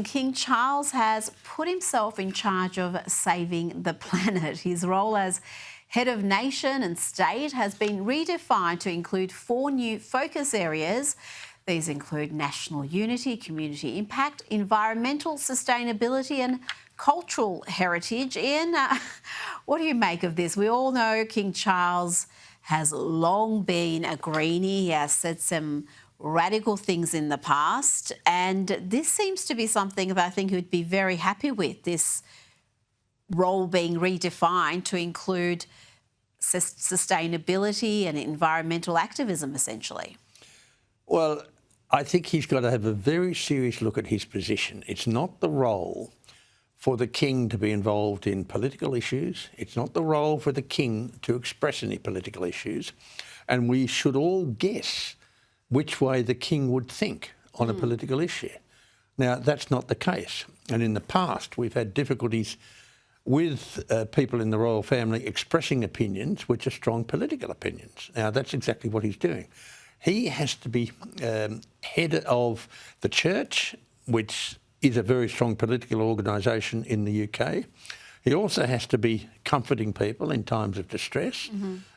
King Charles has put himself in charge of saving the planet. His role as head of nation and state has been redefined to include 4 new focus areas. These include national unity, community impact, environmental sustainability and cultural heritage. Ian, what do you make of this? We all know King Charles has long been a greenie. He has said some radical things in the past, and this seems to be something that I think he would be very happy with, this role being redefined to include sustainability and environmental activism, essentially. Well, I think he's got to have a very serious look at his position. It's not the role for the king to be involved in political issues. It's not the role for the king to express any political issues. And we should all guess which way the king would think on a political issue. Now, that's not the case. And in the past, we've had difficulties with people in the royal family expressing opinions which are strong political opinions. Now, that's exactly what he's doing. He has to be head of the church, which is a very strong political organisation in the UK. He also has to be comforting people in times of distress.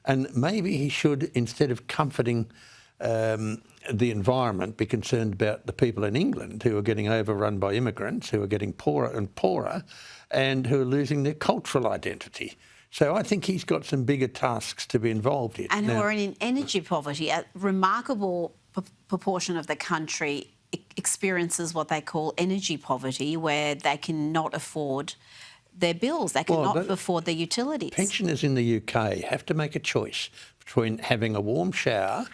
And maybe he should, instead of comforting the environment, be concerned about the people in England who are getting overrun by immigrants, who are getting poorer and poorer, and who are losing their cultural identity. So I think he's got some bigger tasks to be involved in. And who are in energy poverty. A remarkable proportion of the country experiences what they call energy poverty, where they cannot afford their bills, they cannot afford their utilities. Pensioners in the UK have to make a choice between having a warm shower,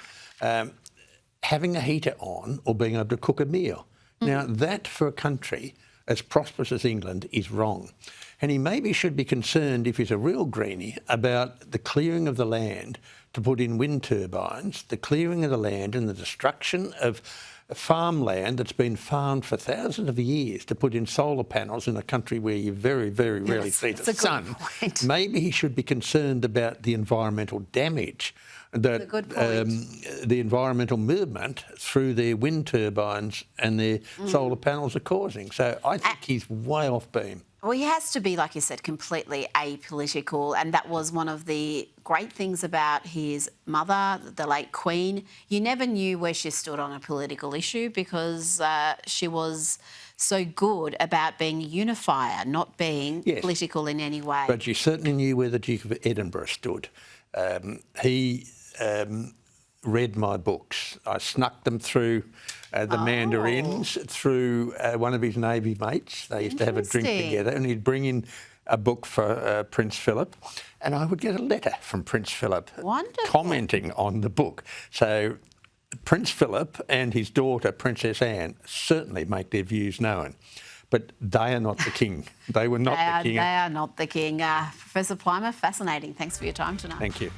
having a heater on, or being able to cook a meal. Now, that for a country as prosperous as England is wrong. And he maybe should be concerned, if he's a real greenie, about the clearing of the land to put in wind turbines, the clearing of the land and the destruction of farmland that's been farmed for thousands of years to put in solar panels in a country where you very, very rarely see the sun. Maybe he should be concerned about the environmental damage that the environmental movement through their wind turbines and their solar panels are causing. So I think he's way off beam. Well, he has to be, like you said, completely apolitical, and that was one of the great things about his mother, the late Queen. You never knew where she stood on a political issue because she was so good about being a unifier, not being political in any way. But you certainly knew where the Duke of Edinburgh stood. He read my books. I snuck them through the mandarins through one of his Navy mates. They used to have a drink together, and he'd bring in a book for Prince Philip, and I would get a letter from Prince Philip commenting on the book. So Prince Philip and his daughter, Princess Anne, certainly make their views known. But they are not the king. They were not the king. They are not the king. Professor Plimer, fascinating. Thanks for your time tonight. Thank you.